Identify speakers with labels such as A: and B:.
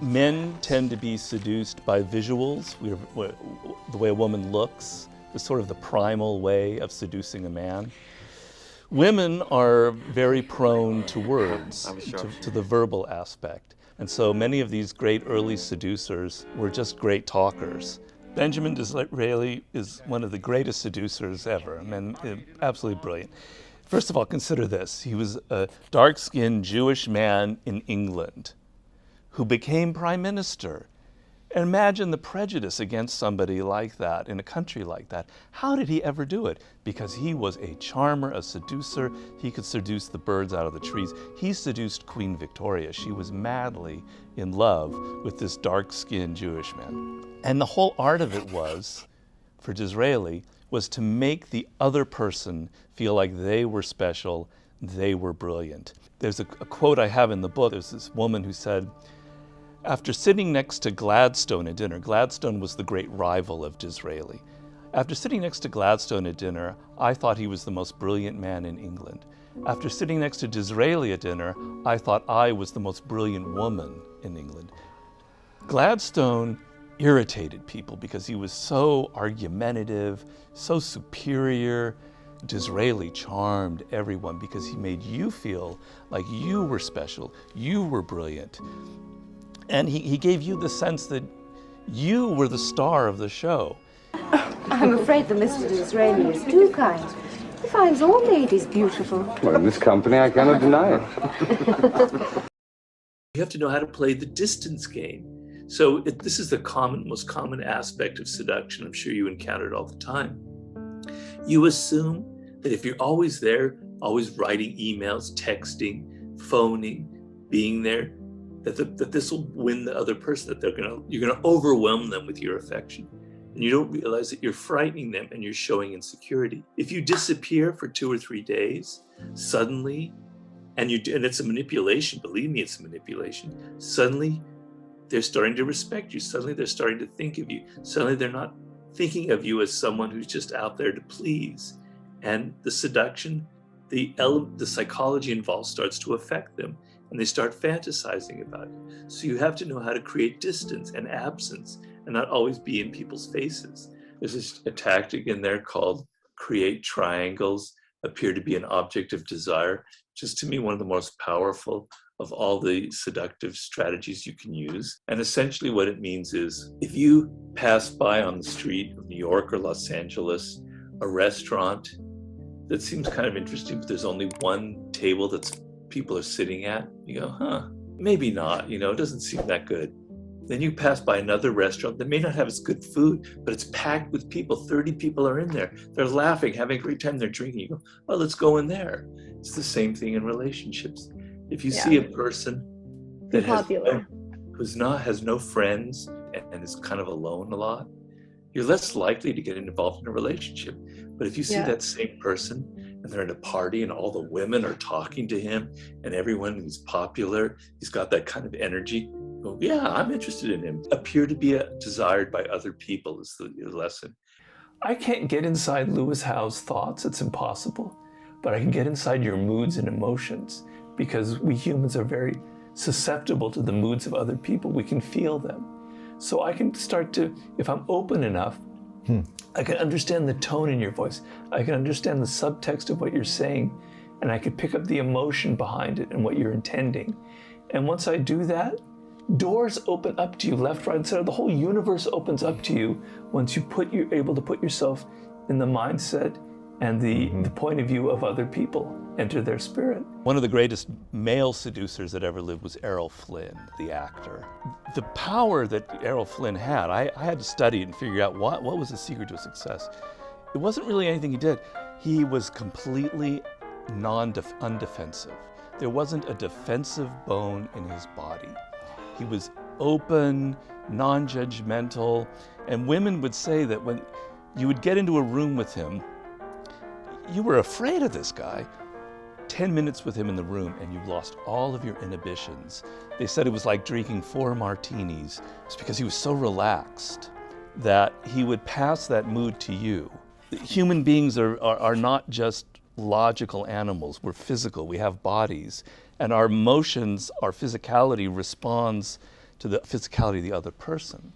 A: Men tend to be seduced by visuals. The way a woman looks is sort of the primal way of seducing a man. Women are very prone to words, to the verbal aspect. And so many of these great early seducers were just great talkers. Benjamin Disraeli is one of the greatest seducers ever. I mean, absolutely brilliant. First of all, consider this. He was a dark-skinned Jewish man in England who became prime minister. And imagine the prejudice against somebody like that in a country like that. How did he ever do it? Because he was a charmer, a seducer. He could seduce the birds out of the trees. He seduced Queen Victoria. She was madly in love with this dark-skinned Jewish man. And the whole art of it was, for Disraeli, was to make the other person feel like they were special, they were brilliant. There's a quote I have in the book. There's this woman who said, after sitting next to Gladstone at dinner, Gladstone was the great rival of Disraeli. After sitting next to Gladstone at dinner, I thought he was the most brilliant man in England. After sitting next to Disraeli at dinner, I thought I was the most brilliant woman in England. Gladstone irritated people because he was so argumentative, so superior. Disraeli charmed everyone because he made you feel like you were special, you were brilliant. And he gave you the sense that you were the star of the show.
B: I'm afraid that Mr. Disraeli is too kind. He finds all ladies beautiful.
C: Well, in this company, I cannot deny it.
D: You have to know how to play the distance game. So this is the most common aspect of seduction. I'm sure you encounter it all the time. You assume that if you're always there, always writing emails, texting, phoning, being there, that this will win the other person, that you're gonna overwhelm them with your affection. And you don't realize that you're frightening them and you're showing insecurity. If you disappear for 2 or 3 days, suddenly, and it's a manipulation, believe me, it's a manipulation, suddenly they're starting to respect you. Suddenly they're starting to think of you. Suddenly they're not thinking of you as someone who's just out there to please. And the seduction, the psychology involved starts to affect them. And they start fantasizing about it. So you have to know how to create distance and absence and not always be in people's faces. There's a tactic in there called create triangles, appear to be an object of desire, which is to me one of the most powerful of all the seductive strategies you can use. And essentially what it means is if you pass by on the street of New York or Los Angeles, a restaurant that seems kind of interesting, but there's only one table that's people are sitting at, you go, maybe not, it doesn't seem that good. Then you pass by another restaurant that may not have as good food, but it's packed with people. 30 people are in there. They're laughing, having a great time, they're drinking. You go, oh, let's go in there. It's the same thing in relationships. If you see a person that has no friends and is kind of alone a lot, you're less likely to get involved in a relationship. But if you see that same person and they're at a party and all the women are talking to him and everyone is popular, he's got that kind of energy, go, yeah, I'm interested in him. Appear to be desired by other people is the lesson.
E: I can't get inside Lewis Howe's thoughts, it's impossible. But I can get inside your moods and emotions because we humans are very susceptible to the moods of other people. We can feel them. So I can start to, if I'm open enough, I can understand the tone in your voice. I can understand the subtext of what you're saying, and I can pick up the emotion behind it and what you're intending. And once I do that, doors open up to you, left, right, and center. The whole universe opens up to you once you're able to put yourself in the mindset and the point of view of other people, enter their spirit.
A: One of the greatest male seducers that ever lived was Errol Flynn, the actor. The power that Errol Flynn had, I had to study it and figure out what was the secret to his success. It wasn't really anything he did. He was completely undefensive. There wasn't a defensive bone in his body. He was open, non-judgmental, and women would say that when you would get into a room with him, you were afraid of this guy. 10 minutes with him in the room and you've lost all of your inhibitions. They said it was like drinking 4 martinis. It's because he was so relaxed that he would pass that mood to you. Human beings are not just logical animals. We're physical, we have bodies, and our emotions, our physicality responds to the physicality of the other person.